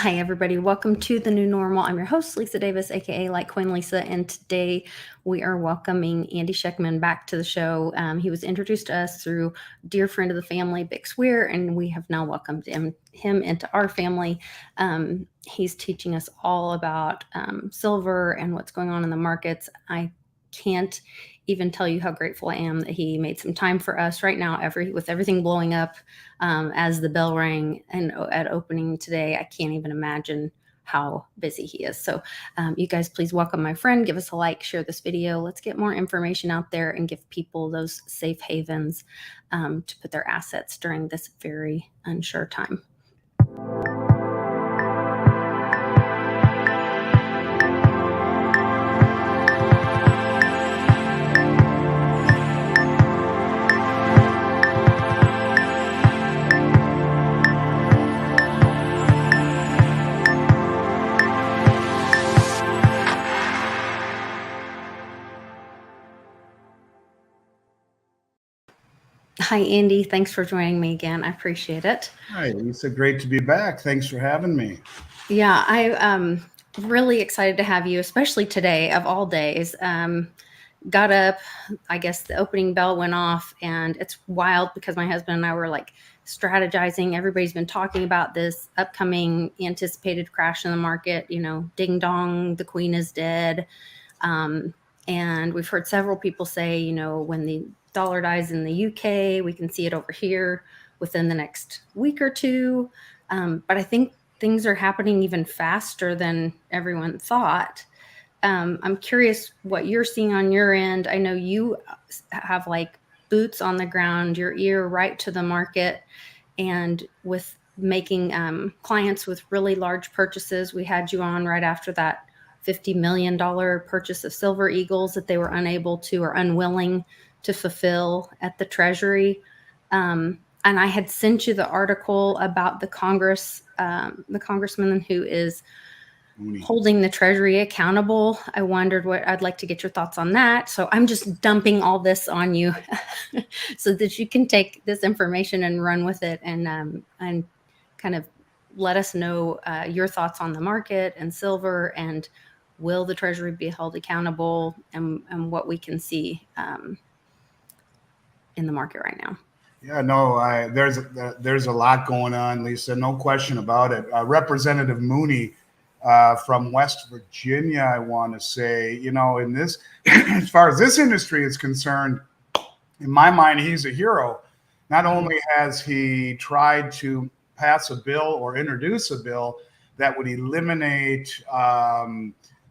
Hi, everybody. Welcome to The New Normal. I'm your host, Lisa Davis, aka Litecoin Lisa, and today we are welcoming Andy Schectman back to the show. He was introduced to us through a dear friend of the family, BRICS, and we have now welcomed him into our family. He's teaching us all about silver and what's going on in the markets. I can't even tell you how grateful I am that he made some time for us right now, with everything blowing up as the bell rang and at opening today. I can't even imagine how busy he is. So you guys, please welcome my friend. Give us a like, share this video. Let's get more information out there and give people those safe havens to put their assets during this very unsure time. Hi, Andy. Thanks for joining me again. I appreciate it. Hi, Lisa. Great to be back. Thanks for having me. Yeah, I'm really excited to have you, especially today of all days. Got up, I guess the opening bell went off, and it's wild because my husband and I were like strategizing. Everybody's been talking about this upcoming anticipated crash in the market, ding dong, the queen is dead. And we've heard several people say, when the dollar dies in the UK, we can see it over here within the next week or two. But I think things are happening even faster than everyone thought. I'm curious what you're seeing on your end. I know you have like boots on the ground, your ear right to the market, and with making clients with really large purchases. We had you on right after that $50 million purchase of Silver Eagles that they were unable to or unwilling to fulfill at the Treasury. And I had sent you the article about the congressman who is holding the Treasury accountable. I wondered what I'd like to get your thoughts on that. So I'm just dumping all this on you so that you can take this information and run with it and kind of let us know your thoughts on the market and silver, and will the Treasury be held accountable, and what we can see in the market right now. Yeah, no, there's a lot going on, Lisa. No question about it. Representative Mooney from West Virginia, I want to say, in this, as far as this industry is concerned, in my mind, he's a hero. Not only has he tried to pass a bill or introduce a bill that would eliminate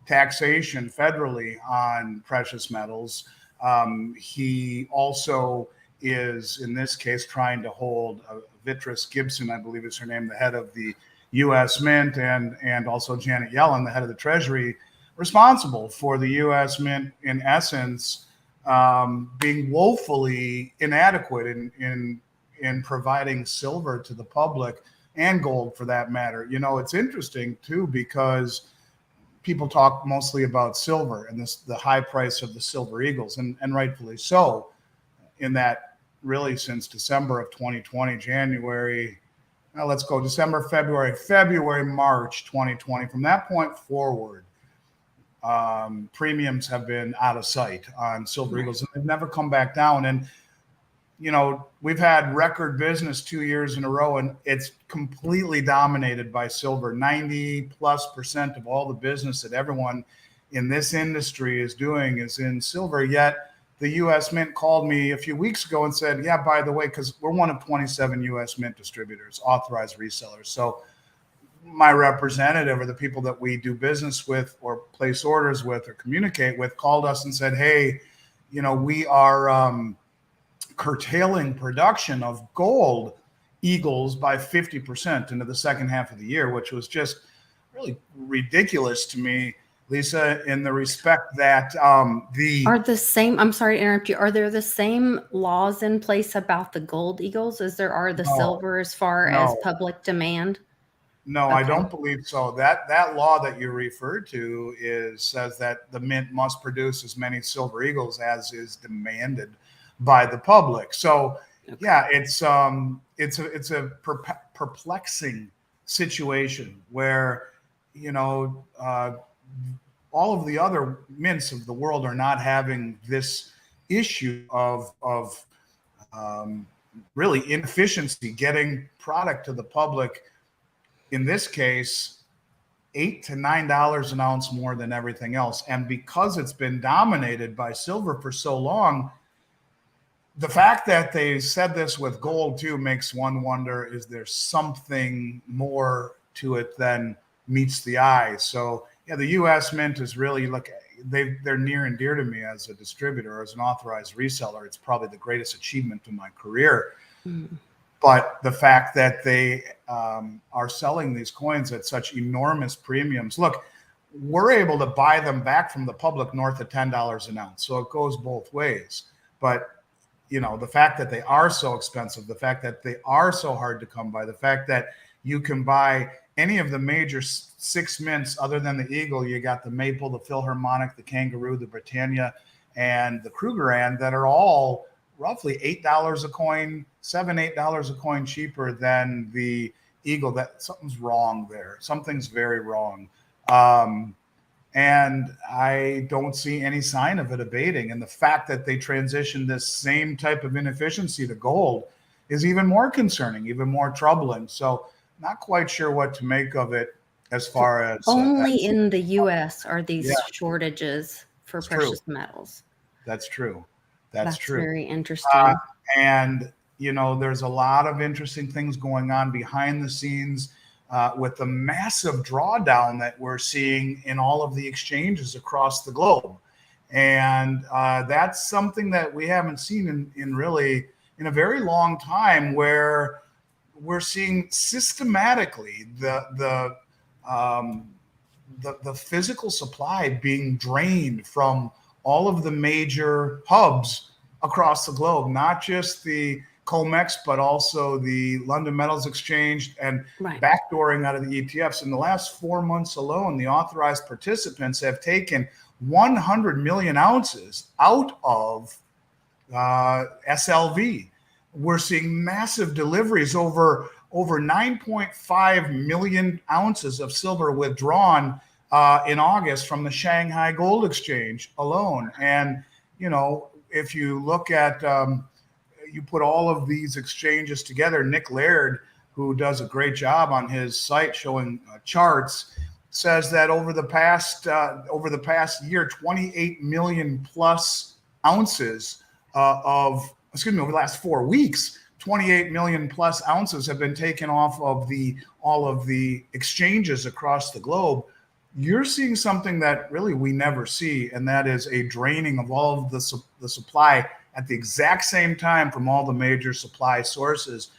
taxation federally on precious metals, he also is, in this case, trying to hold Vitris Gibson, I believe is her name, the head of the U.S. Mint, and also Janet Yellen, the head of the Treasury, responsible for the U.S. Mint, in essence, being woefully inadequate in providing silver to the public, and gold for that matter. It's interesting too, because people talk mostly about silver and the high price of the Silver Eagles, and rightfully so, in that really since December of 2020, January, let's go December, February, March 2020. From that point forward, premiums have been out of sight on Silver Eagles, and they've never come back down. And we've had record business 2 years in a row, and it's completely dominated by silver. 90+% of all the business that everyone in this industry is doing is in silver. Yet the U.S. Mint called me a few weeks ago and said, yeah, by the way, because we're one of 27 U.S. Mint distributors, authorized resellers. So my representative, or the people that we do business with or place orders with or communicate with, called us and said, hey, we are curtailing production of gold Eagles by 50% into the second half of the year, which was just really ridiculous to me, Lisa, in the respect that I'm sorry to interrupt you. Are there the same laws in place about the gold Eagles as there are the silver as far as public demand? No, okay. I don't believe so. That law that you referred to says that the Mint must produce as many Silver Eagles as is demanded by the public. So, okay. Yeah, it's a perplexing situation where, you know, all of the other mints of the world are not having this issue of really inefficiency getting product to the public. In this case, $8 to $9 an ounce more than everything else. And because it's been dominated by silver for so long, the fact that they said this with gold too makes one wonder, is there something more to it than meets the eye? So yeah, the US Mint is really, look, they're near and dear to me as a distributor, as an authorized reseller. It's probably the greatest achievement of my career. Mm. But the fact that they are selling these coins at such enormous premiums, look, we're able to buy them back from the public north of $10 an ounce. So it goes both ways. But you know, the fact that they are so expensive, the fact that they are so hard to come by, the fact that you can buy any of the major 6 mints other than the Eagle, you got the Maple, the Philharmonic, the Kangaroo, the Britannia, and the Krugerrand, that are all roughly $8 a coin, $7-8 a coin cheaper than the Eagle. That something's wrong there. Something's very wrong. And I don't see any sign of it abating. And the fact that they transitioned this same type of inefficiency to gold is even more concerning, even more troubling. So not quite sure what to make of it as far as... Only in the U.S. are these shortages for precious metals. That's true. That's true. Very interesting. And, you know, there's a lot of interesting things going on behind the scenes. With the massive drawdown that we're seeing in all of the exchanges across the globe. And that's something that we haven't seen in a very long time, where we're seeing systematically the physical supply being drained from all of the major hubs across the globe, not just the COMEX, but also the London Metals Exchange, and backdooring out of the ETFs. In the last 4 months alone, the authorized participants have taken 100 million ounces out of SLV. We're seeing massive deliveries, over 9.5 million ounces of silver withdrawn in August from the Shanghai Gold Exchange alone. And, you know, if you look at... you put all of these exchanges together. Nick Laird, who does a great job on his site showing charts, says that over the past year, 28 million plus ounces over the last 4 weeks, 28 million plus ounces have been taken off of all of the exchanges across the globe. You're seeing something that really we never see, and that is a draining of all of the supply at the exact same time from all the major supply sources.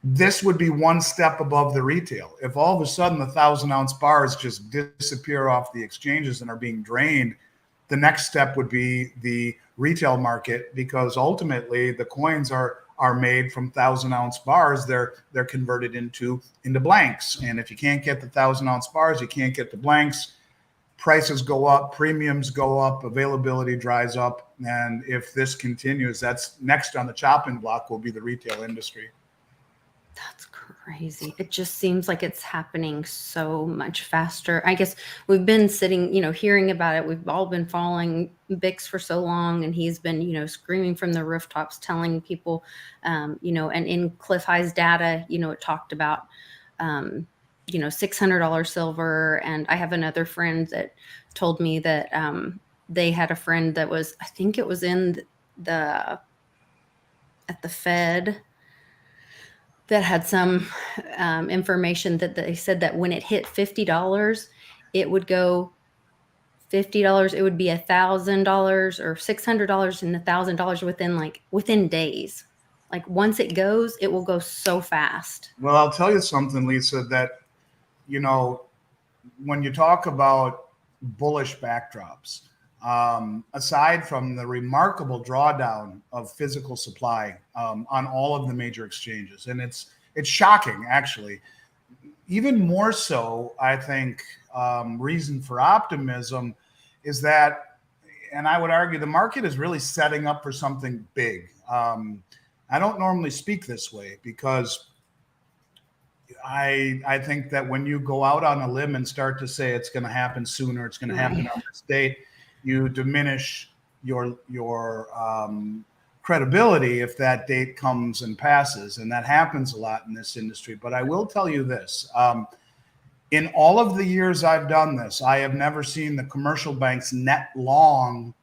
This would be one step above the retail. If all of a sudden the 1,000-ounce bars just disappear off the exchanges and are being drained, the next step would be the retail market, because ultimately the coins are made from 1,000-ounce bars. They're converted into blanks. And if you can't get the 1,000-ounce bars, you can't get the blanks. Prices go up, premiums go up, availability dries up. And if this continues, that's next on the chopping block will be the retail industry. That's crazy. It just seems like it's happening so much faster. I guess we've been sitting, hearing about it. We've all been following BRICS for so long, and he's been, screaming from the rooftops, telling people, and in Cliff High's data, it talked about, $600 silver. And I have another friend that told me that they had a friend that was, I think it was at the Fed, that had some information that they said that when it hit $50, it would go $50. It would be $1,000 or $600 and $1,000 within days. Like once it goes, it will go so fast. Well, I'll tell you something, Lisa, that, when you talk about bullish backdrops, aside from the remarkable drawdown of physical supply on all of the major exchanges, and it's shocking, actually. Even more so, I think, reason for optimism is that, and I would argue, the market is really setting up for something big. I don't normally speak this way because I think that when you go out on a limb and start to say it's going to happen sooner, it's going to happen on this date, you diminish your credibility if that date comes and passes, and that happens a lot in this industry. But I will tell you this: in all of the years I've done this, I have never seen the commercial banks net long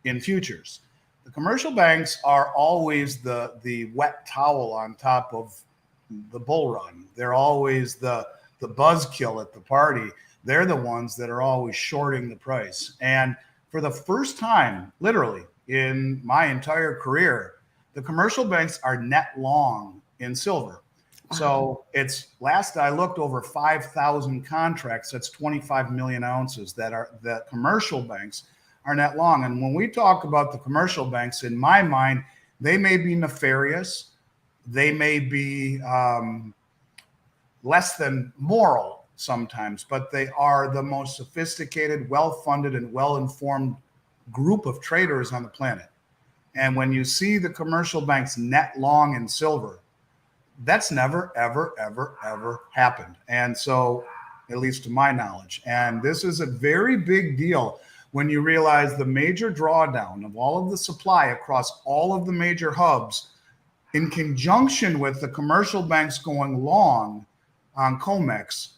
in futures. The commercial banks are always the wet towel on top of the bull run. They're always the buzzkill at the party. They're the ones that are always shorting the price. And for the first time, literally, in my entire career, the commercial banks are net long in silver. Wow. So it's, last I looked, over 5,000 contracts. That's 25 million ounces that commercial banks are net long. And when we talk about the commercial banks, in my mind, they may be nefarious. They may be less than moral sometimes, but they are the most sophisticated, well-funded, and well-informed group of traders on the planet. And when you see the commercial banks net long in silver, that's never, ever, ever, ever happened. And so, at least to my knowledge, and this is a very big deal when you realize the major drawdown of all of the supply across all of the major hubs, in conjunction with the commercial banks going long on COMEX.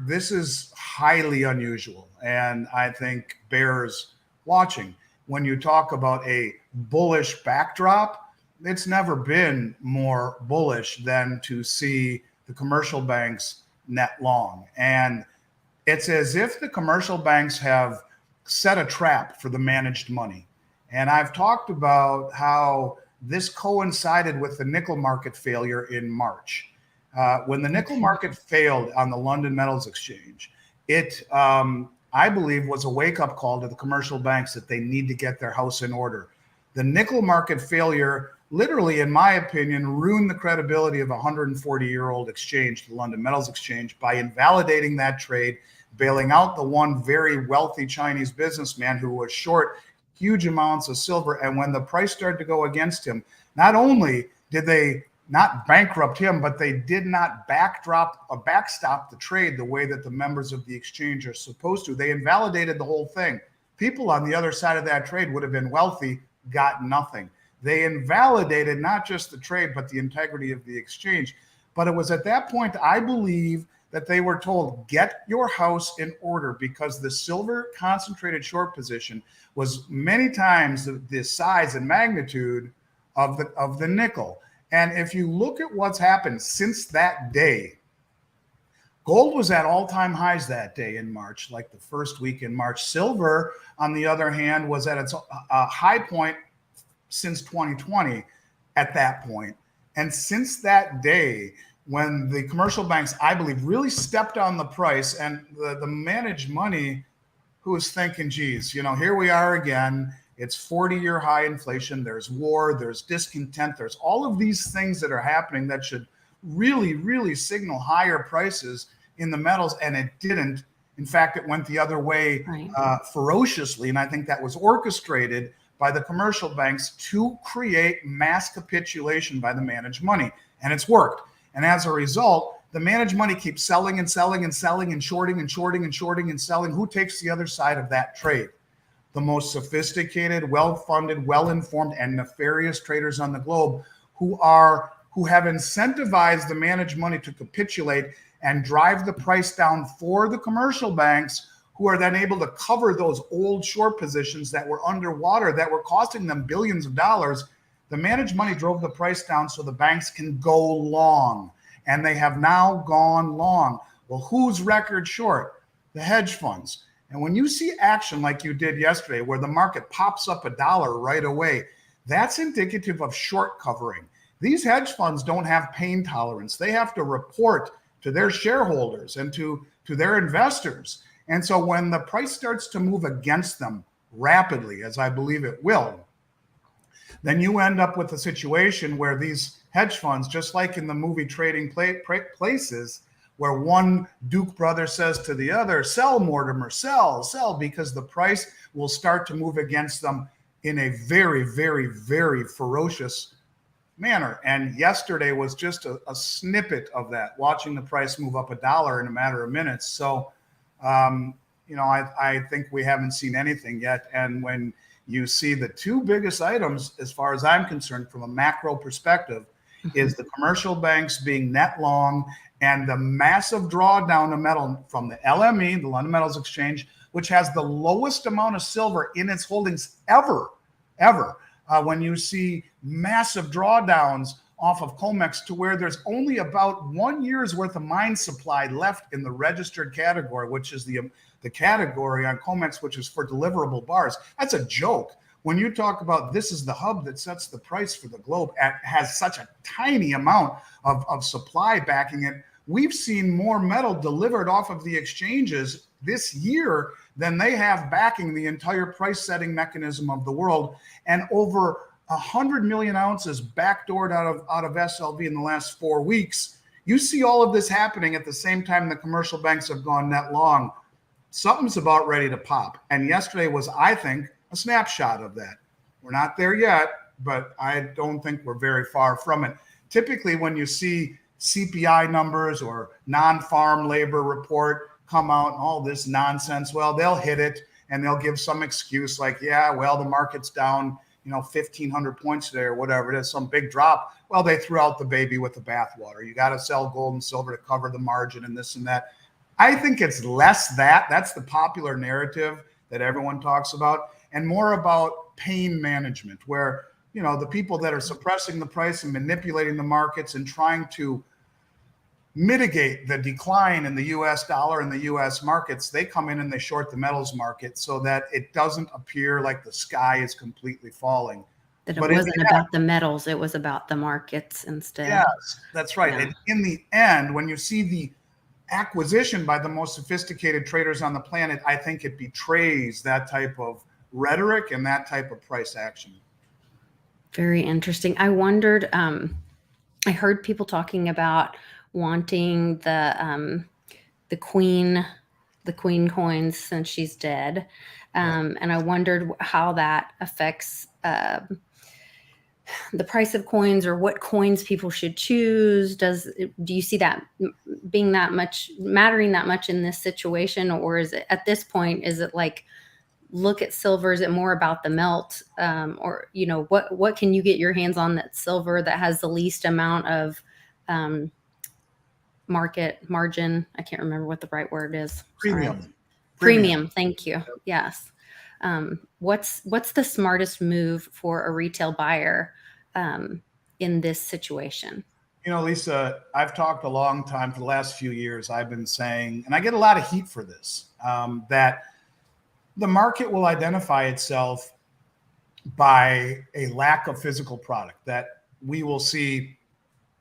This is highly unusual, and I think bears watching. When you talk about a bullish backdrop, it's never been more bullish than to see the commercial banks net long. And it's as if the commercial banks have set a trap for the managed money. And I've talked about how this coincided with the nickel market failure in March. When the nickel market failed on the London Metals Exchange, it, I believe, was a wake-up call to the commercial banks that they need to get their house in order. The nickel market failure literally, in my opinion, ruined the credibility of a 140-year-old exchange, the London Metals Exchange, by invalidating that trade, bailing out the one very wealthy Chinese businessman who was short huge amounts of silver. And when the price started to go against him, not only did they not bankrupt him, but they did not backstop the trade the way that the members of the exchange are supposed to. They invalidated the whole thing. People on the other side of that trade would have been wealthy, got nothing. They invalidated not just the trade, but the integrity of the exchange. But it was at that point, I believe, that they were told, get your house in order, because the silver concentrated short position was many times the size and magnitude of the nickel. And if you look at what's happened since that day, gold was at all-time highs that day in March, like the first week in March. Silver, on the other hand, was at its high point since 2020 at that point. And since that day, when the commercial banks, I believe, really stepped on the price, and the managed money, who was thinking, geez, here we are again. It's 40-year high inflation. There's war. There's discontent. There's all of these things that are happening that should really, really signal higher prices in the metals, and it didn't. In fact, it went the other way ferociously, and I think that was orchestrated by the commercial banks to create mass capitulation by the managed money, and it's worked. And as a result, the managed money keeps selling and selling and selling and shorting and shorting and shorting and selling. Who takes the other side of that trade? The most sophisticated, well-funded, well-informed, and nefarious traders on the globe who have incentivized the managed money to capitulate and drive the price down for the commercial banks, who are then able to cover those old short positions that were underwater, that were costing them billions of dollars. The managed money drove the price down so the banks can go long, and they have now gone long. Well, who's record short? The hedge funds. And when you see action like you did yesterday, where the market pops up $1 right away, that's indicative of short covering. These hedge funds don't have pain tolerance. They have to report to their shareholders and to their investors. And so when the price starts to move against them rapidly, as I believe it will, then you end up with a situation where these hedge funds, just like in the movie Trading Places, where one Duke brother says to the other, sell, Mortimer, sell, because the price will start to move against them in a very, very, very ferocious manner. And yesterday was just a snippet of that, watching the price move up $1 in a matter of minutes. So, I think we haven't seen anything yet. And when you see the two biggest items, as far as I'm concerned, from a macro perspective, is the commercial banks being net long and the massive drawdown of metal from the LME, the London Metals Exchange, which has the lowest amount of silver in its holdings ever. When you see massive drawdowns off of COMEX to where there's only about 1 year's worth of mine supply left in the registered category, which is the category on COMEX, which is for deliverable bars. That's a joke. When you talk about this is the hub that sets the price for the globe, has such a tiny amount of supply backing it. We've seen more metal delivered off of the exchanges this year than they have backing the entire price setting mechanism of the world. And over 100 million ounces backdoored out of SLV in the last 4 weeks. You see all of this happening at the same time the commercial banks have gone net long. Something's about ready to pop. And yesterday was, I think, a snapshot of that. We're not there yet, but I don't think we're very far from it. Typically, when you see CPI numbers or non-farm labor report come out and all this nonsense, well, they'll hit it and they'll give some excuse like, yeah, well, the market's down, 1,500 points today or whatever it is, some big drop. Well, they threw out the baby with the bathwater. You got to sell gold and silver to cover the margin and this and that. I think it's less that. That's the popular narrative that everyone talks about, and more about pain management, where, the people that are suppressing the price and manipulating the markets and trying to mitigate the decline in the US dollar and the US markets, they come in and they short the metals market so that it doesn't appear like the sky is completely falling. That it wasn't about the metals, it was about the markets instead. Yes, that's right. Yeah. And in the end, when you see the acquisition by the most sophisticated traders on the planet, I think it betrays that type of rhetoric and that type of price action. Very interesting. I wondered, I heard people talking about wanting the queen coins since she's dead. And I wondered how that affects the price of coins, or what coins people should choose. Do you see that being mattering that much in this situation? Or is it, at this point, is it like, look at silver? Is it more about the melt? Or, what can you get your hands on that silver that has the least amount of market margin? I can't remember what the right word is. Premium. Thank you. Yes. What's the smartest move for a retail buyer in this situation? Lisa, I've talked a long time for the last few years. I've been saying, and I get a lot of heat for this, that the market will identify itself by a lack of physical product, that we will see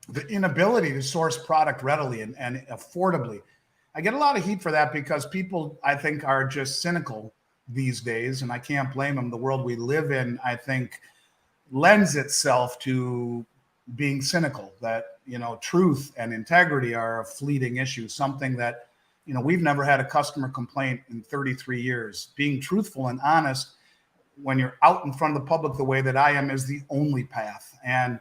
the inability to source product readily and affordably. I get a lot of heat for that because people, I think, are just cynical these days, and I can't blame them. The world we live in, I think, lends itself to being cynical, that, truth and integrity are a fleeting issue, something that, we've never had a customer complaint in 33 years. Being truthful and honest when you're out in front of the public the way that I am is the only path. And,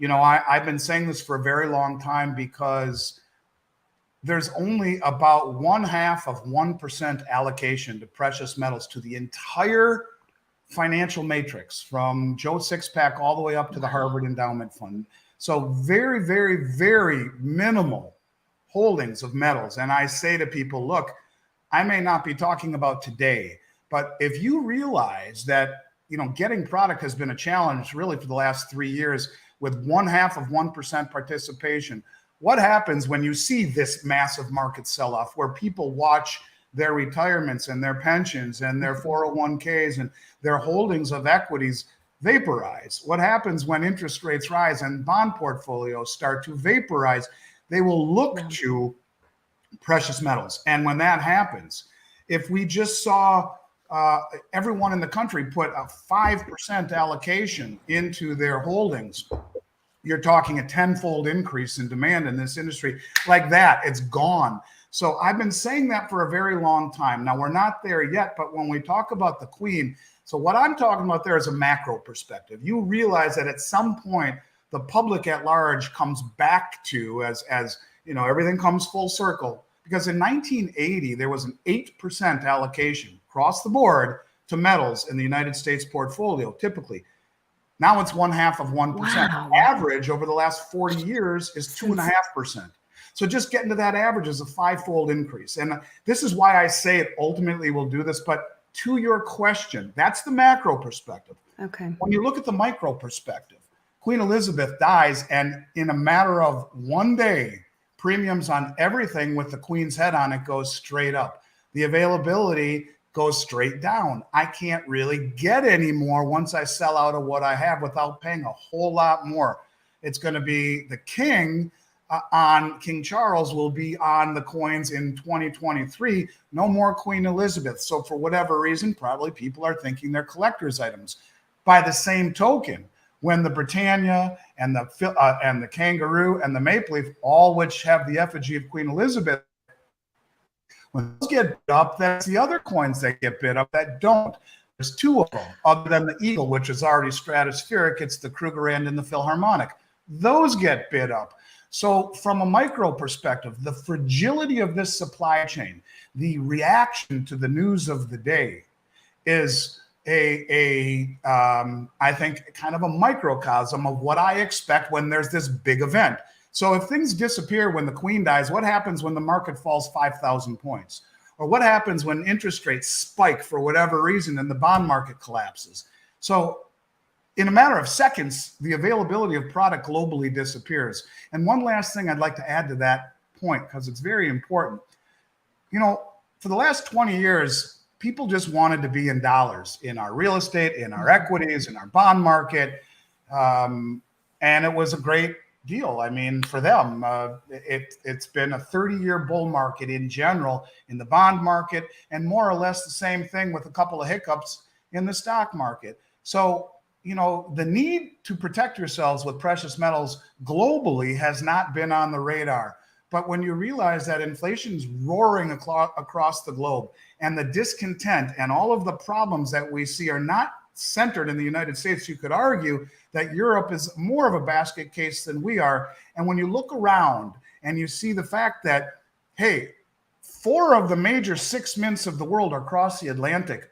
I've been saying this for a very long time because there's only about 0.5% allocation to precious metals to the entire financial matrix, from Joe Sixpack all the way up to the Harvard Endowment Fund. So very, very, very minimal holdings of metals. And I say to people, look, I may not be talking about today, but if you realize that, getting product has been a challenge really for the last 3 years with 0.5% participation, what happens when you see this massive market sell-off where people watch their retirements and their pensions and their 401ks and their holdings of equities vaporize? What happens when interest rates rise and bond portfolios start to vaporize? They will look to precious metals. And when that happens, if we just saw everyone in the country put a 5% allocation into their holdings, you're talking a tenfold increase in demand in this industry. Like that, it's gone. So I've been saying that for a very long time. Now, we're not there yet, but when we talk about the queen, so what I'm talking about there is a macro perspective. You realize that at some point, the public at large comes back to as you know, everything comes full circle. Because in 1980, there was an 8% allocation across the board to metals in the United States portfolio, typically. Now it's 0.5%. Wow. Average over the last 40 years is 2.5%. So just getting to that average is a 5-fold increase. And this is why I say it ultimately will do this. But to your question, that's the macro perspective. Okay. When you look at the micro perspective, Queen Elizabeth dies, and in a matter of one day, premiums on everything with the Queen's head on it goes straight up. The availability goes straight down. I can't really get any more once I sell out of what I have without paying a whole lot more. It's going to be the king on King Charles will be on the coins in 2023. No more Queen Elizabeth. So for whatever reason, probably people are thinking they're collector's items. By the same token, when the Britannia and the Kangaroo and the Maple Leaf, all which have the effigy of Queen Elizabeth, when those get bid up, that's the other coins that get bid up that don't. There's two of them, other than the Eagle, which is already stratospheric. It's the Krugerrand and the Philharmonic. Those get bid up. So from a micro perspective, the fragility of this supply chain, the reaction to the news of the day is I think kind of a microcosm of what I expect when there's this big event. So if things disappear when the Queen dies, what happens when the market falls 5,000 points? Or what happens when interest rates spike for whatever reason and the bond market collapses? So in a matter of seconds, the availability of product globally disappears. And one last thing I'd like to add to that point, because it's very important. You know, for the last 20 years, people just wanted to be in dollars, in our real estate, in our equities, in our bond market. And it was a great deal. I mean, for them, it's been a 30-year bull market in general in the bond market, and more or less the same thing with a couple of hiccups in the stock market. So, you know, the need to protect yourselves with precious metals globally has not been on the radar. But when you realize that inflation's roaring across the globe, and the discontent and all of the problems that we see are not centered in the United States, you could argue that Europe is more of a basket case than we are. And when you look around and you see the fact that, hey, 4 of the major 6 mints of the world are across the Atlantic,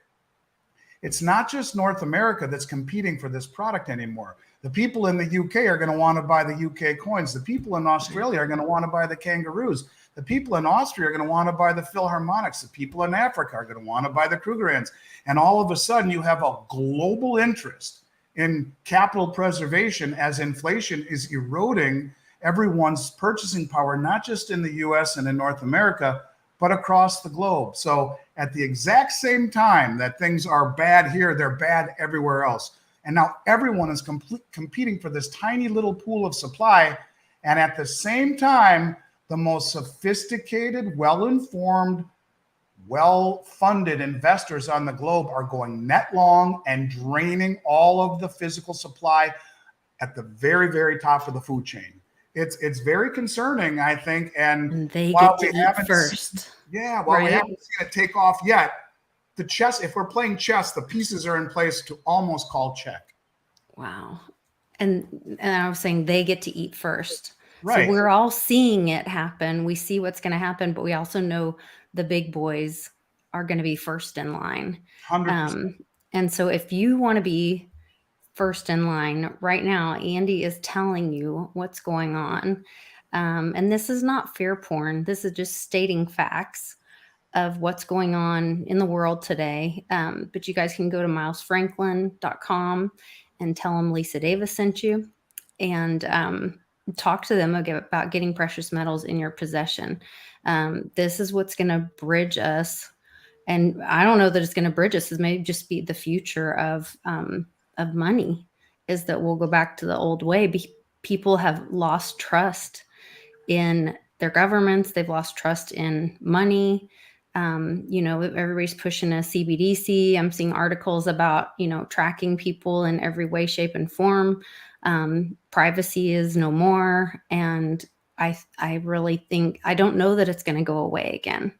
it's not just North America that's competing for this product anymore. The people in the UK are going to want to buy the UK coins. The people in Australia are going to want to buy the Kangaroos. The people in Austria are going to want to buy the Philharmonics. The people in Africa are going to want to buy the Krugerrands. And all of a sudden, you have a global interest in capital preservation as inflation is eroding everyone's purchasing power, not just in the US and in North America, but across the globe. So at the exact same time that things are bad here, they're bad everywhere else. And now everyone is competing for this tiny little pool of supply. And at the same time, the most sophisticated, well-informed, well-funded investors on the globe are going net long and draining all of the physical supply at the very, very top of the food chain. It's very concerning, I think. And they get to eat first. We haven't seen it take off yet. The chess, if we're playing chess, the pieces are in place to almost call check. Wow. And I was saying they get to eat first. Right. So we're all seeing it happen. We see what's going to happen, but we also know the big boys are going to be first in line. 100%. And so if you want to be first in line right now, Andy is telling you what's going on. And this is not fear porn. This is just stating facts of what's going on in the world today. But you guys can go to milesfranklin.com and tell them Lisa Davis sent you, and talk to them about getting precious metals in your possession. This is what's going to bridge us. And I don't know that it's going to bridge us. It may just be the future of money, is that we'll go back to the old way. People have lost trust in their governments. They've lost trust in money. Everybody's pushing a CBDC. I'm seeing articles about, tracking people in every way, shape, and form. Privacy is no more. And I really think, I don't know that it's going to go away again.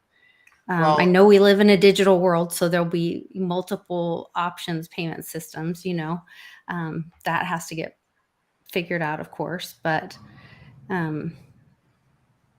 I know we live in a digital world, so there'll be multiple options, payment systems, that has to get figured out, of course. But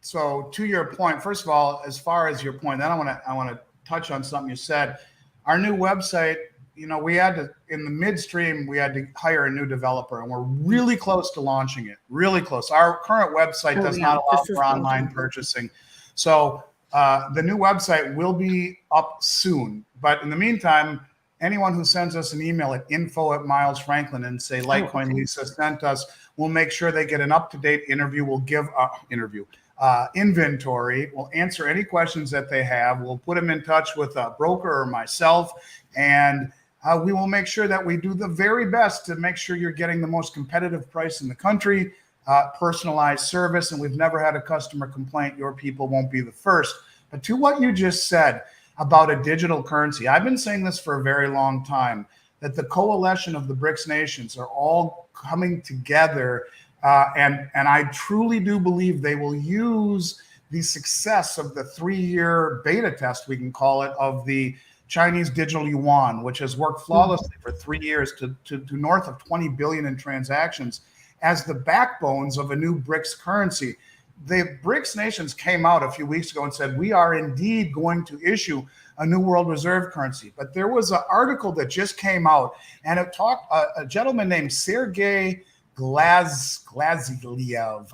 so to your point, first of all, as far as your point, then I want to touch on something you said. Our new website, we had to, in the midstream, we had to hire a new developer, and we're really close to launching it. Really close. Our current website does not allow for online purchasing. So the new website will be up soon. But in the meantime, anyone who sends us an email at info@milesfranklin and say Litecoin Lisa sent us, we'll make sure they get an up-to-date interview. We'll give inventory. We'll answer any questions that they have. We'll put them in touch with a broker or myself, and we will make sure that we do the very best to make sure you're getting the most competitive price in the country, personalized service, and we've never had a customer complaint. Your people won't be the first. But to what you just said about a digital currency, I've been saying this for a very long time, that the coalition of the BRICS nations are all coming together, and I truly do believe they will use the success of the 3-year beta test, we can call it, of the Chinese digital yuan, which has worked flawlessly for 3 years to north of 20 billion in transactions, as the backbones of a new BRICS currency. The BRICS nations came out a few weeks ago and said, we are indeed going to issue a new world reserve currency. But there was an article that just came out, and it talked a gentleman named Sergei Glaziev.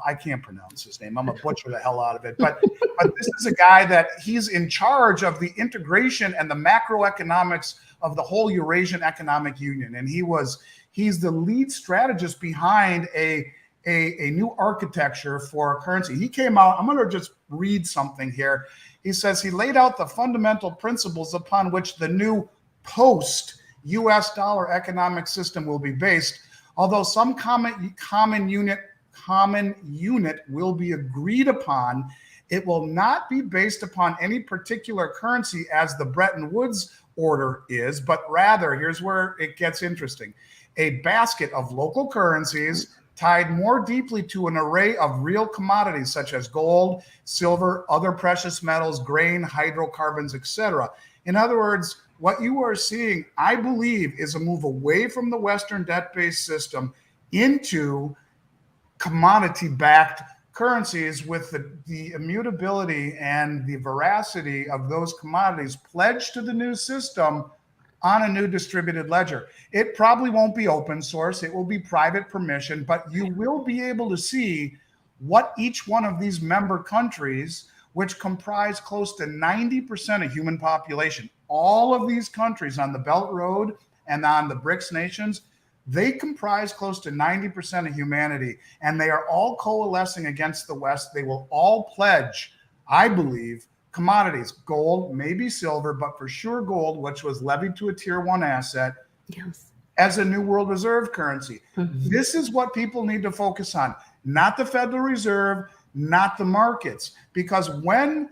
I can't pronounce his name. I'm going to butcher the hell out of it. But this is a guy that he's in charge of the integration and the macroeconomics of the whole Eurasian Economic Union. And he's the lead strategist behind a new architecture for currency. He came out, I'm going to just read something here. He says he laid out the fundamental principles upon which the new post-US dollar economic system will be based. Although some common unit will be agreed upon, it will not be based upon any particular currency as the Bretton Woods order is, but rather, here's where it gets interesting, a basket of local currencies tied more deeply to an array of real commodities such as gold, silver, other precious metals, grain, hydrocarbons, etc. In other words, what you are seeing, I believe, is a move away from the Western debt-based system into commodity-backed currencies with the immutability and the veracity of those commodities pledged to the new system on a new distributed ledger. It probably won't be open source. It will be private permission, but you will be able to see what each one of these member countries, which comprise close to 90% of human population, all of these countries on the Belt Road and on the BRICS nations, they comprise close to 90% of humanity, and they are all coalescing against the West. They will all pledge, I believe, commodities, gold, maybe silver, but for sure gold, which was levied to a tier 1 asset, yes, as a new world reserve currency. Mm-hmm. This is what people need to focus on, not the Federal Reserve, not the markets, because when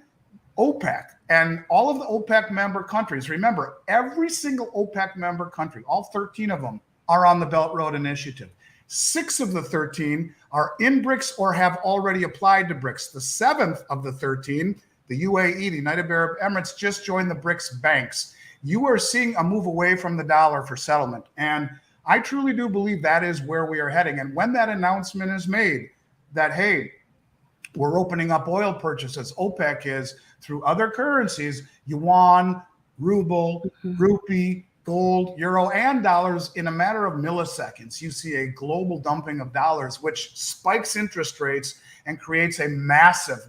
OPEC and all of the OPEC member countries, remember, every single OPEC member country, all 13 of them, are on the Belt Road Initiative. 6 of the 13 are in BRICS or have already applied to BRICS. The 7th of the 13, the UAE, the United Arab Emirates, just joined the BRICS banks. You are seeing a move away from the dollar for settlement. And I truly do believe that is where we are heading. And when that announcement is made that, hey, we're opening up oil purchases, OPEC is, through other currencies, yuan, ruble, rupee, gold, euro, and dollars, in a matter of milliseconds, you see a global dumping of dollars, which spikes interest rates and creates a massive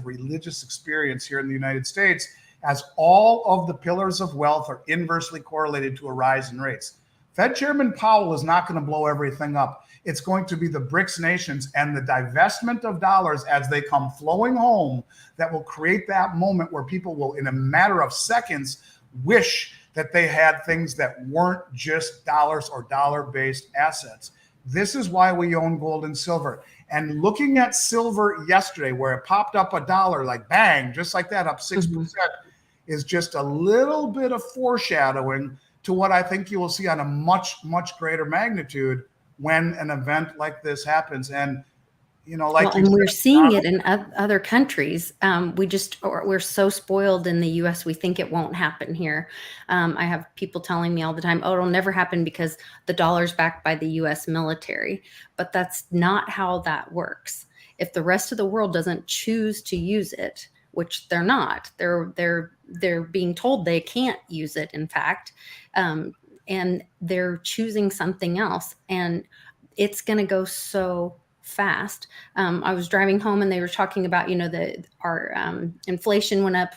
religious experience here in the United States, as all of the pillars of wealth are inversely correlated to a rise in rates. Fed Chairman Powell is not going to blow everything up. It's going to be the BRICS nations and the divestment of dollars as they come flowing home that will create that moment where people will, in a matter of seconds, wish that they had things that weren't just dollars or dollar-based assets. This is why we own gold and silver. And looking at silver yesterday, where it popped up $1, like bang, just like that, up 6%, is just a little bit of foreshadowing to what I think you will see on a much, much greater magnitude when an event like this happens. And like Well, you and we're said, seeing it in other countries. We're so spoiled in the U.S. We think it won't happen here. I have people telling me all the time, "Oh, it'll never happen because the dollar's backed by the U.S. military." But that's not how that works. If the rest of the world doesn't choose to use it, which they're not, they're being told they can't use it. In fact, and they're choosing something else, and it's going to go so fast. I was driving home and they were talking about, our inflation went up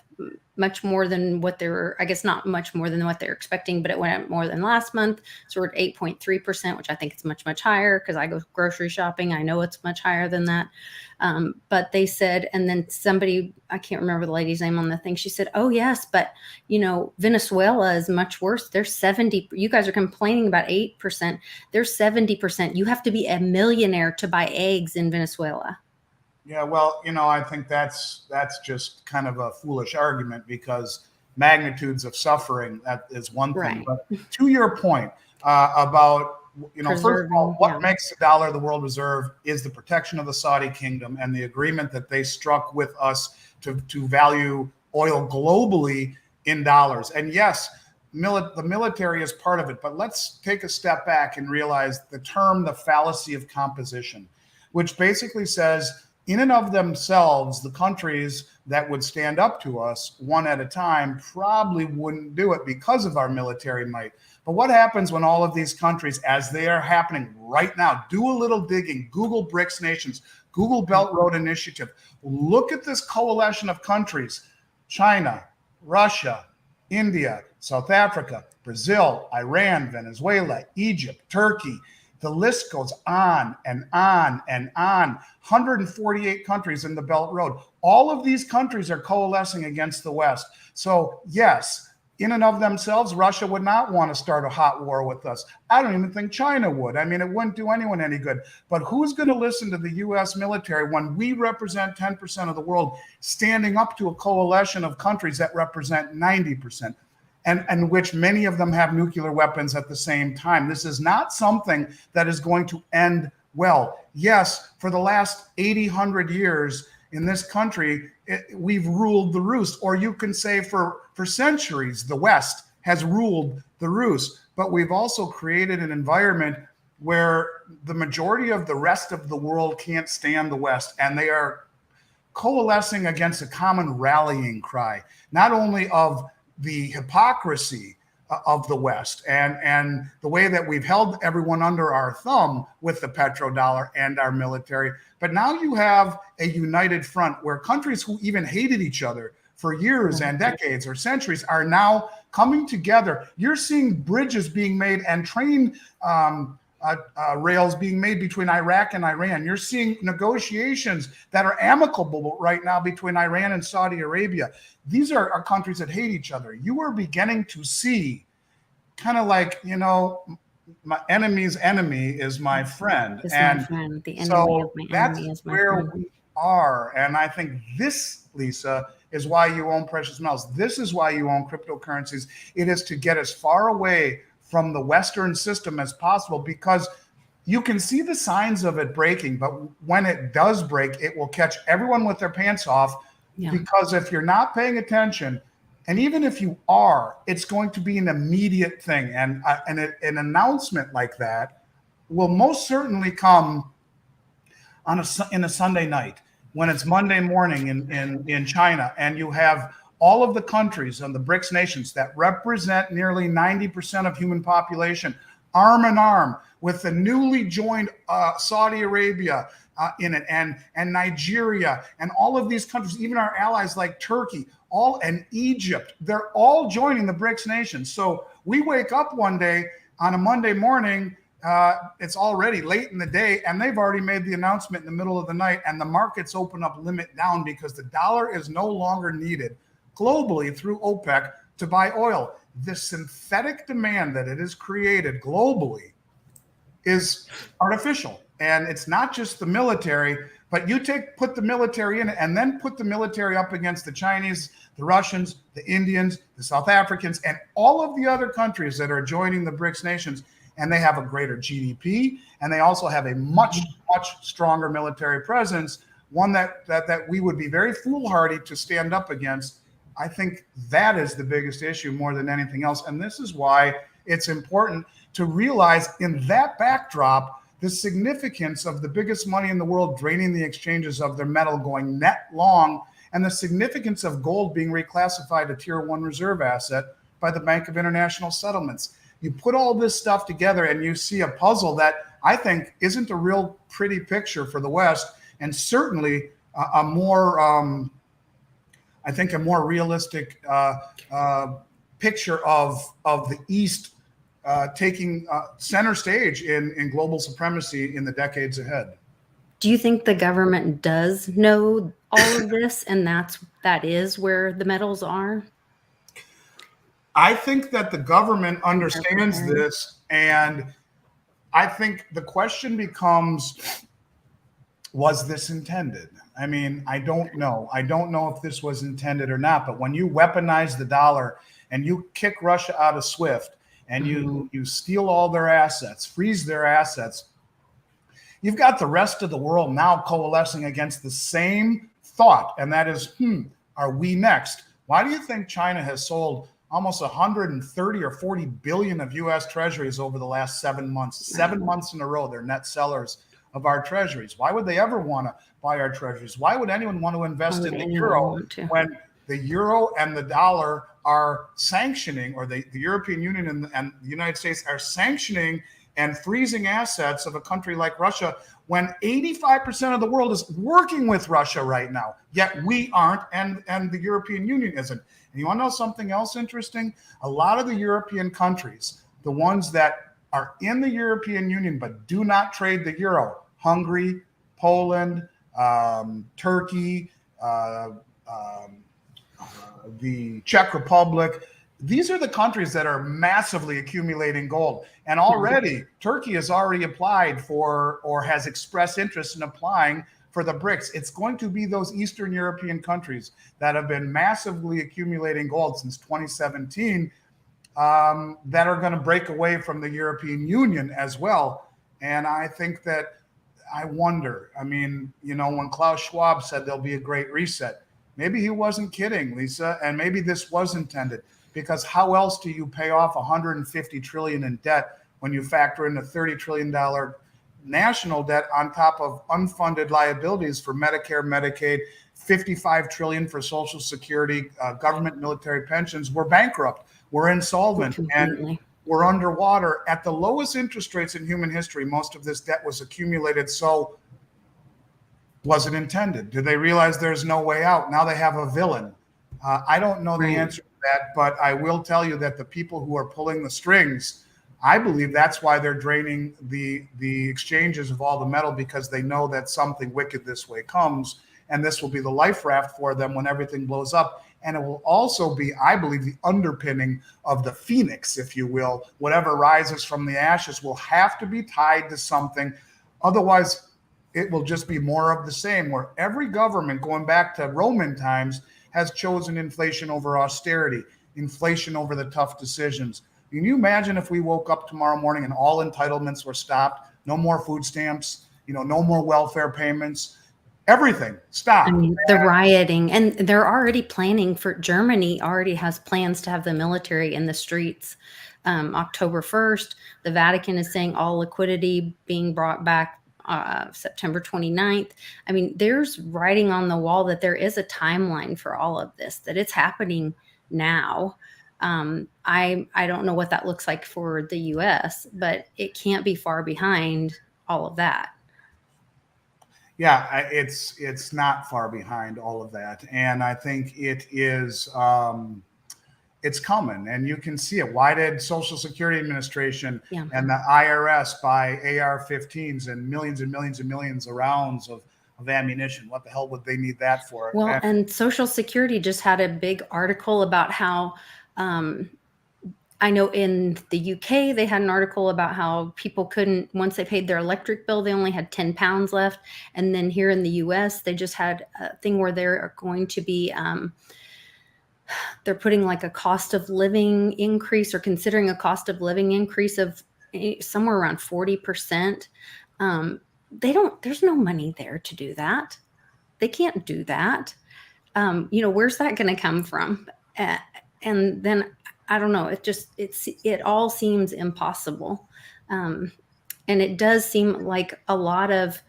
much more than what they were, I guess not much more than what they're expecting, but it went up more than last month. So we're at 8.3%, which I think is much, much higher because I go grocery shopping. I know it's much higher than that. But they said, and then somebody, I can't remember the lady's name on the thing. She said, "Oh yes, but Venezuela is much worse. They're 70. You guys are complaining about 8%. They're 70%. You have to be a millionaire to buy eggs in Venezuela." Yeah, well, I think that's just kind of a foolish argument because magnitudes of suffering, that is one thing. Right. But to your point about, first of all, Preserving, what yeah. makes the dollar the world reserve is the protection of the Saudi kingdom and the agreement that they struck with us to value oil globally in dollars. And yes, the military is part of it. But let's take a step back and realize the term, the fallacy of composition, which basically says, in and of themselves, the countries that would stand up to us one at a time probably wouldn't do it because of our military might. But what happens when all of these countries, as they are happening right now, do a little digging, Google BRICS nations, Google Belt Road Initiative, look at this coalition of countries: China, Russia, India, South Africa, Brazil, Iran, Venezuela, Egypt, Turkey. The list goes on and on and on. 148 countries in the Belt Road. All of these countries are coalescing against the West. So yes, in and of themselves, Russia would not want to start a hot war with us. I don't even think China would. I mean, it wouldn't do anyone any good. But who's going to listen to the U.S. military when we represent 10% of the world, standing up to a coalition of countries that represent 90%? And which many of them have nuclear weapons at the same time. This is not something that is going to end well. Yes, for the last 80, 100 years in this country, we've ruled the roost. Or you can say for centuries, the West has ruled the roost. But we've also created an environment where the majority of the rest of the world can't stand the West, and they are coalescing against a common rallying cry, not only of the hypocrisy of the West and the way that we've held everyone under our thumb with the petrodollar and our military. But now you have a united front where countries who even hated each other for years and decades or centuries are now coming together. You're seeing bridges being made and train rails being made between Iraq and Iran. You're seeing negotiations that are amicable right now between Iran and Saudi Arabia. These are countries that hate each other. You are beginning to see kind of like, my enemy's enemy is my friend. Is and my friend. The enemy so of my that's enemy is my where friend. we are. And I think this, Lisa, is why you own precious metals. This is why you own cryptocurrencies. It is to get as far away from the Western system as possible, because you can see the signs of it breaking. But when it does break, it will catch everyone with their pants off. Yeah. Because if you're not paying attention, and even if you are, it's going to be an immediate thing. And an announcement like that will most certainly come in a Sunday night when it's Monday morning in China, and you have all of the countries and the BRICS nations that represent nearly 90% of human population arm in arm with the newly joined Saudi Arabia in it, and Nigeria, and all of these countries, even our allies like Turkey, and Egypt, they're all joining the BRICS nations. So we wake up one day on a Monday morning, it's already late in the day, and they've already made the announcement in the middle of the night, and the markets open up limit down because the dollar is no longer needed globally through OPEC to buy oil. The synthetic demand that it has created globally is artificial. And it's not just the military, but you put the military in it and then put the military up against the Chinese, the Russians, the Indians, the South Africans, and all of the other countries that are joining the BRICS nations. and they have a greater GDP, and they also have a much stronger military presence, one that we would be very foolhardy to stand up against. I think that is the biggest issue more than anything else. And this is why it's important to realize in that backdrop the significance of the biggest money in the world draining the exchanges of their metal, going net long, and the significance of gold being reclassified a tier 1 reserve asset by the Bank of International Settlements. You put all this stuff together and you see a puzzle that I think isn't a real pretty picture for the West, and certainly a more, I think, a more realistic picture of the East taking center stage in global supremacy in the decades ahead. Do you think the government does know all of this, and that is where the metals are? I think that the government understands this, and I think the question becomes, was this intended? I mean, I don't know. I don't know if this was intended or not, but when you weaponize the dollar and you kick Russia out of SWIFT and you steal all their assets, freeze their assets, you've got the rest of the world now coalescing against the same thought, and that is, are we next? Why do you think China has sold almost 130 or 40 billion of U.S. treasuries over the last 7 months? 7 months in a row, they're net sellers of our treasuries. Why would they ever want to buy our treasuries? Why would anyone want to invest in the euro when the euro and the dollar are sanctioning, or the European Union and the United States are sanctioning and freezing assets of a country like Russia, when 85% of the world is working with Russia right now, yet we aren't, and the European Union isn't. And you want to know something else interesting? A lot of the European countries, the ones that are in the European Union but do not trade the euro, Hungary, Poland, Turkey, the Czech Republic, these are the countries that are massively accumulating gold. And already Turkey has already applied for, or has expressed interest in applying for the BRICS. It's going to be those Eastern European countries that have been massively accumulating gold since 2017 that are going to break away from the European Union as well. And I think that, I wonder, I mean, you know, when Klaus Schwab said there'll be a great reset, maybe he wasn't kidding, Lisa, and maybe this was intended. Because how else do you pay off $150 trillion in debt when you factor in a $30 trillion national debt on top of unfunded liabilities for Medicare, Medicaid, $55 trillion for Social Security, government, military pensions? We're bankrupt. We're insolvent. And we're underwater at the lowest interest rates in human history. Most of this debt was accumulated. So was it intended? Did they realize there's no way out? Now they have a villain. I don't know the answer to that, but I will tell you that the people who are pulling the strings, I believe that's why they're draining the exchanges of all the metal, because they know that something wicked this way comes, and this will be the life raft for them when everything blows up. And it will also be, I believe, the underpinning of the phoenix, if you will. Whatever rises from the ashes will have to be tied to something. Otherwise, it will just be more of the same, where every government, going back to Roman times, has chosen inflation over austerity, inflation over the tough decisions. Can you imagine if we woke up tomorrow morning and all entitlements were stopped? No more food stamps, no more welfare payments, everything stopped. I mean, the rioting, and they're already planning for, Germany already has plans to have the military in the streets October 1st. The Vatican is saying all liquidity being brought back September 29th. I mean, there's writing on the wall that there is a timeline for all of this, that it's happening now. I don't know what that looks like for the US, but it can't be far behind all of that. Yeah, it's not far behind all of that. And I think it is, it's coming, and you can see it. Why did Social Security Administration and the IRS buy AR-15s and millions and millions and millions of rounds of ammunition? What the hell would they need that for? Well, and Social Security just had a big article about how, I know in the UK, they had an article about how people couldn't, once they paid their electric bill, they only had 10 pounds left. And then here in the US, they just had a thing where they're going to be, they're putting like a cost of living increase, or considering a cost of living increase of somewhere around 40%. There's no money there to do that. They can't do that. Where's that going to come from? And then I don't know. It all seems impossible. And it does seem like a lot of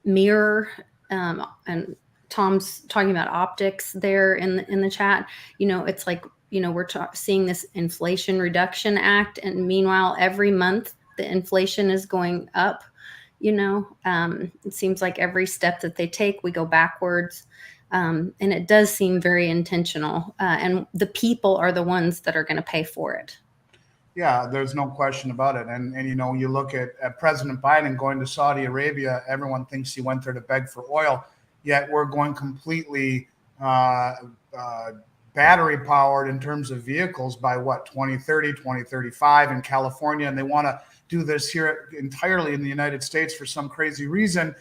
mirror, and Tom's talking about optics there in the chat. It's like, we're seeing this Inflation Reduction Act, and meanwhile, every month the inflation is going up. It seems like every step that they take, we go backwards. And it does seem very intentional. And the people are the ones that are going to pay for it. Yeah, there's no question about it. And you look at President Biden going to Saudi Arabia, everyone thinks he went there to beg for oil, yet we're going completely battery powered in terms of vehicles by 2030, 2035 in California. And they want to do this here entirely in the United States for some crazy reason.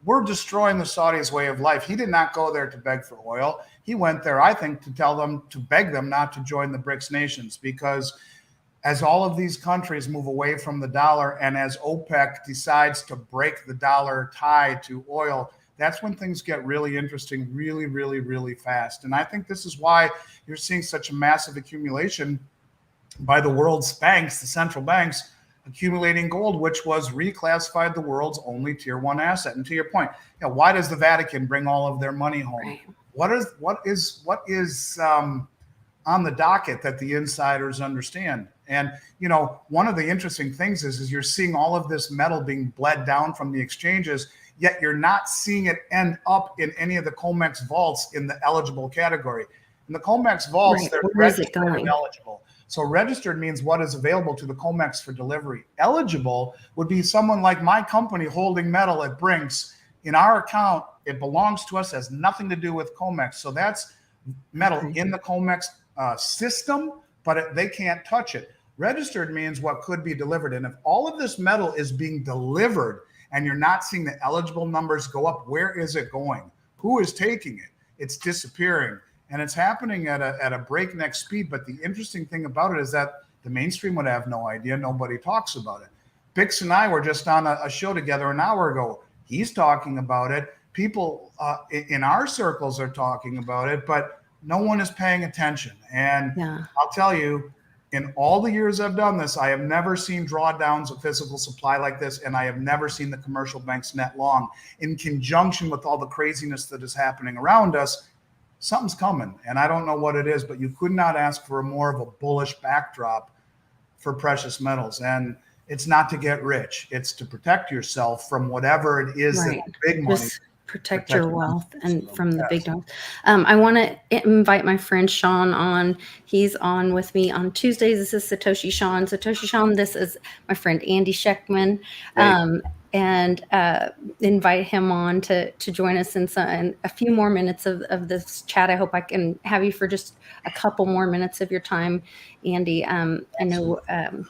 We're destroying the Saudis' way of life. He did not go there to beg for oil. He went there, I think, to beg them not to join the BRICS nations, because as all of these countries move away from the dollar and as OPEC decides to break the dollar tie to oil, that's when things get really interesting, really, really, really fast. And I think this is why you're seeing such a massive accumulation by the world's banks, the central banks, accumulating gold, which was reclassified the world's only tier 1 asset. And to your point, why does the Vatican bring all of their money home? Right. What is on the docket that the insiders understand? And one of the interesting things is you're seeing all of this metal being bled down from the exchanges, yet you're not seeing it end up in any of the COMEX vaults in the eligible category. In the COMEX vaults, Right. they're Where is it registered and going? eligible. So registered means what is available to the COMEX for delivery. Eligible would be someone like my company holding metal at BRICS. In our account, it belongs to us, has nothing to do with COMEX. So that's metal in the COMEX system, but they can't touch it. Registered means what could be delivered. And if all of this metal is being delivered and you're not seeing the eligible numbers go up, where is it going? Who is taking it? It's disappearing. And it's happening at a breakneck speed. But the interesting thing about it is that the mainstream would have no idea. Nobody talks about it. Bix and I were just on a show together an hour ago. He's talking about it. People in our circles are talking about it, but no one is paying attention. And I'll tell you, in all the years I've done this, I have never seen drawdowns of physical supply like this, and I have never seen the commercial banks net long. In conjunction with all the craziness that is happening around us, something's coming, and I don't know what it is, but you could not ask for more of a bullish backdrop for precious metals. And it's not to get rich. It's to protect yourself from whatever it is Right. that big money. Just protect your wealth and from the big dogs. I want to invite my friend Sean on. He's on with me on Tuesdays. This is Satoshi Sean. Satoshi Sean, this is my friend Andy Schectman. And invite him on to join us in a few more minutes of this chat. I hope I can have you for just a couple more minutes of your time, Andy. I know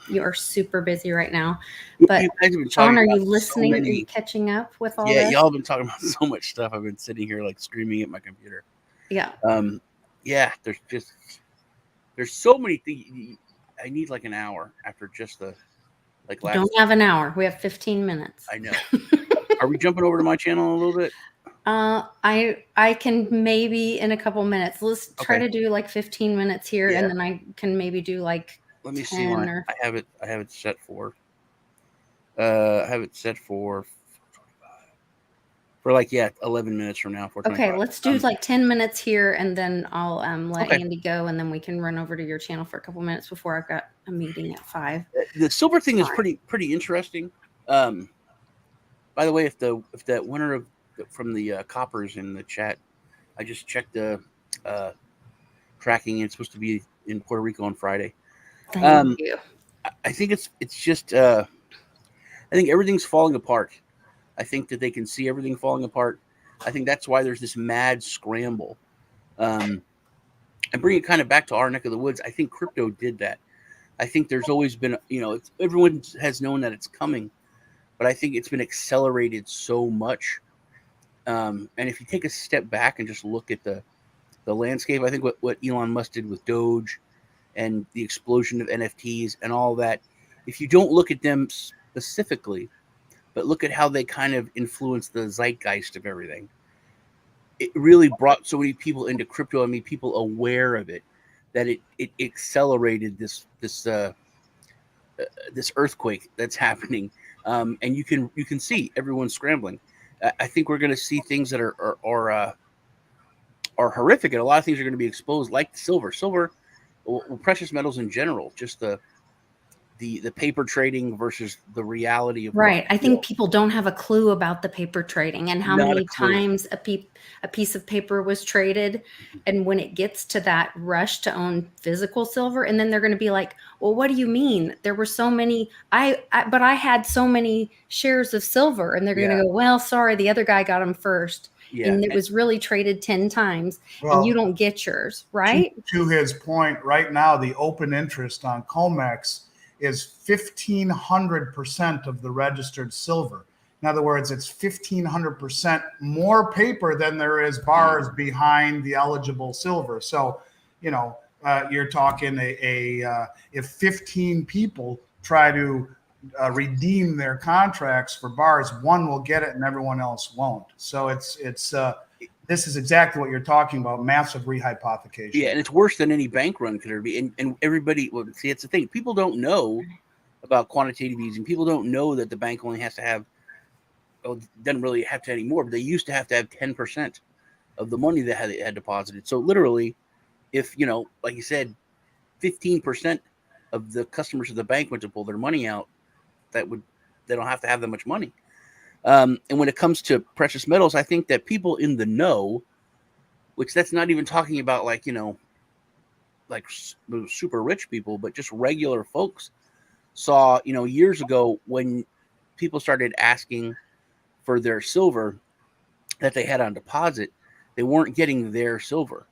you are super busy right now, but Sean, are you listening? Are you catching up with all this? Y'all have been talking about so much stuff. I've been sitting here like screaming at my computer. Yeah. There's so many things. I need like an hour after just the last. Don't have an hour. We have 15 minutes. I know. Are we jumping over to my channel a little bit? I can maybe in a couple minutes. Let's try to do like 15 minutes here, and then I can maybe do like. Let me see. I have it set for. I have it set for like 11 minutes from now. Okay, let's do like 10 minutes here, and then I'll let Andy go, and then we can run over to your channel for a couple minutes before I've got a meeting at 5. The silver thing is pretty interesting. By the way, if that winner from the coppers in the chat, I just checked the tracking. It's supposed to be in Puerto Rico on Friday. Thank you. I think it's just I think everything's falling apart. I think that they can see everything falling apart. I think that's why there's this mad scramble. And bring it kind of back to our neck of the woods. I think crypto did that. I think there's always been, everyone has known that it's coming, but I think it's been accelerated so much. And if you take a step back and just look at the landscape, I think what Elon Musk did with Doge and the explosion of NFTs and all that, if you don't look at them specifically, but look at how they kind of influence the zeitgeist of everything, it really brought so many people into crypto. I mean, people aware of it, that it accelerated this earthquake that's happening, and you can see everyone scrambling. I think we're going to see things that are horrific, and a lot of things are going to be exposed, like silver, well, precious metals in general, just the paper trading versus the reality of what's Right. I real. think people don't have a clue about the paper trading and how Not a many clue. times a piece of paper was traded. And when it gets to that rush to own physical silver, and then they're going to be like, well, what do you mean? There were so many, but I had so many shares of silver. And they're going to Yeah. go, well, sorry, the other guy got them first. Yeah. And it was really traded 10 times and you Well, don't get yours, right? to his point, right now, the open interest on COMEX is 1,500% of the registered silver. In other words, it's 1,500% more paper than there is bars behind the eligible silver. So, you're talking if 15 people try to redeem their contracts for bars, one will get it and everyone else won't. So this is exactly what you're talking about, massive rehypothecation. Yeah, and it's worse than any bank run could ever be. And everybody, well, see, it's the thing. People don't know about quantitative easing. People don't know that the bank only has to have, doesn't really have to anymore, but they used to have 10% of the money that had deposited. So literally, if, like you said, 15% of the customers of the bank went to pull their money out, they don't have to have that much money. And when it comes to precious metals, I think that people in the know, which that's not even talking about like super rich people, but just regular folks, saw years ago when people started asking for their silver that they had on deposit, they weren't getting their silver.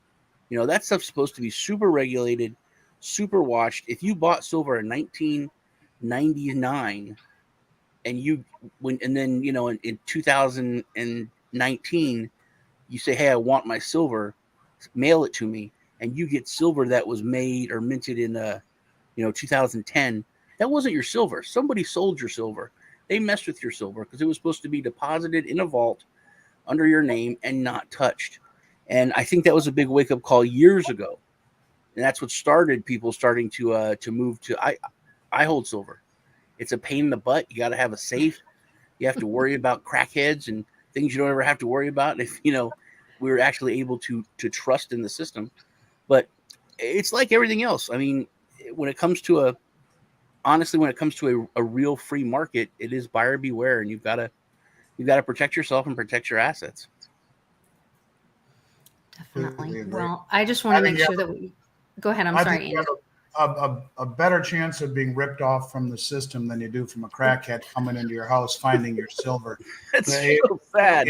That stuff's supposed to be super regulated, super watched. If you bought silver in 1999 and then in 2019 you say, hey, I want my silver, mail it to me, and you get silver that was made or minted in 2010, that wasn't your silver. Somebody sold your silver. They messed with your silver because it was supposed to be deposited in a vault under your name and not touched. And I think that was a big wake up call years ago, and that's what started people starting to move to. I hold silver. It's a pain in the butt. You got to have a safe. You have to worry about crackheads and things you don't ever have to worry about if we were actually able to trust in the system. But it's like everything else. I mean, when it comes to a real free market, it is buyer beware, and you've got to protect yourself and protect your assets. Definitely. Well, I just want to make sure that we go ahead. I'm sorry, Andy. A better chance of being ripped off from the system than you do from a crackhead coming into your house finding your silver. That's so sad.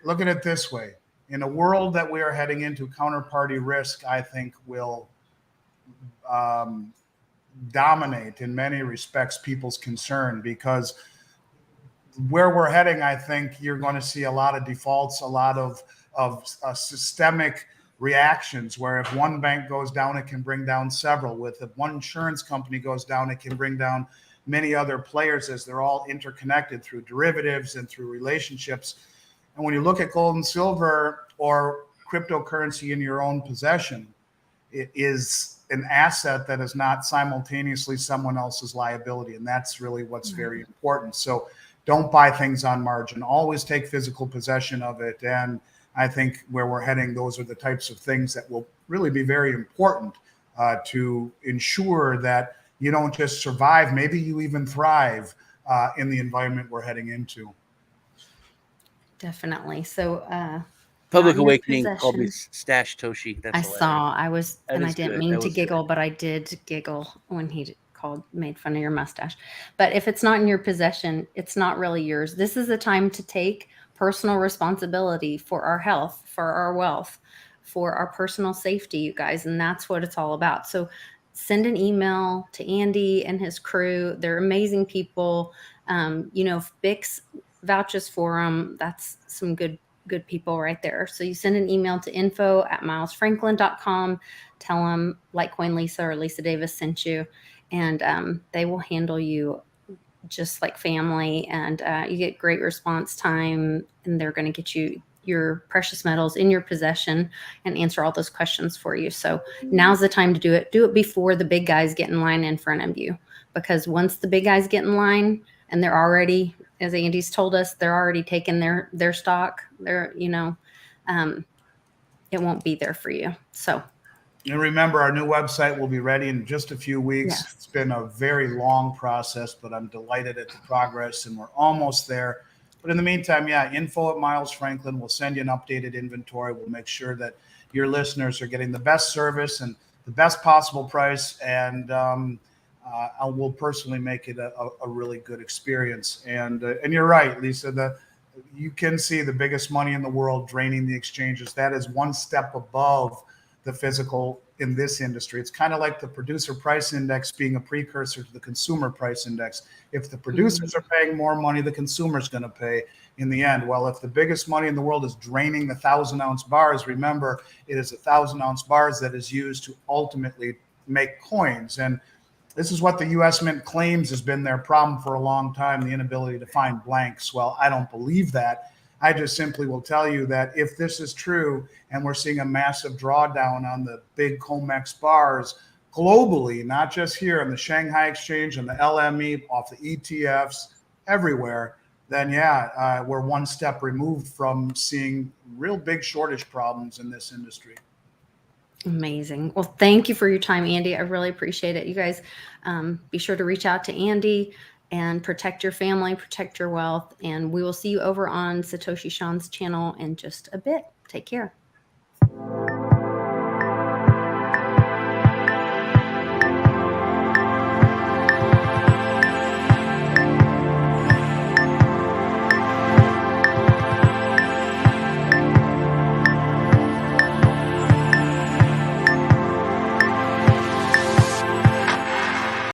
Look at it this way. In a world that we are heading into, counterparty risk, I think, will dominate in many respects people's concern, because where we're heading, I think you're going to see a lot of defaults, a lot of systemic reactions, where if one bank goes down, it can bring down several. If one insurance company goes down, it can bring down many other players, as they're all interconnected through derivatives and through relationships. And when you look at gold and silver or cryptocurrency in your own possession, it is an asset that is not simultaneously someone else's liability. And that's really what's very important. So don't buy things on margin. Always take physical possession of it. And I think where we're heading, those are the types of things that will really be very important to ensure that you don't just survive, maybe you even thrive in the environment we're heading into. Definitely. So, Public Awakening called me Stash Toshi. That's hilarious. I didn't mean to giggle, but I did giggle when he made fun of your mustache. But if it's not in your possession, it's not really yours. This is a time to take personal responsibility for our health, for our wealth, for our personal safety, you guys. And that's what it's all about. So send an email to Andy and his crew. They're amazing people. If BRICS vouches for them, that's some good people right there. So you send an email to info@milesfranklin.com. Tell them Litecoin Lisa or Lisa Davis sent you. and they will handle you just like family, and you get great response time, and they're going to get you your precious metals in your possession and answer all those questions for you. So now's the time to do it. Do it before the big guys get in line in front of you, because once the big guys get in line and they're already, as Andy's told us, they're already taking their stock, it won't be there for you. So. And remember, our new website will be ready in just a few weeks. Yes. It's been a very long process, but I'm delighted at the progress, and we're almost there. But in the meantime, yeah, info at Miles Franklin. We'll send you an updated inventory. We'll make sure that your listeners are getting the best service and the best possible price. And I will personally make it a really good experience. And you're right, Lisa, you can see the biggest money in the world draining the exchanges. That is one step above the physical in this industry. It's kind of like the producer price index being a precursor to the consumer price index. If the producers are paying more money, the consumer's going to pay in the end. Well, if the biggest money in the world is draining the 1,000-ounce bars, remember, it is 1,000-ounce bars that is used to ultimately make coins. And this is what the U.S. Mint claims has been their problem for a long time, the inability to find blanks. Well, I don't believe that. I just simply will tell you that if this is true and we're seeing a massive drawdown on the big COMEX bars globally, not just here on the Shanghai Exchange and the LME, off the ETFs, everywhere, then yeah, we're one step removed from seeing real big shortage problems in this industry. Amazing. Well, thank you for your time, Andy. I really appreciate it. You guys be sure to reach out to Andy and protect your family, protect your wealth. And we will see you over on Satoshi Sean's channel in just a bit. Take care.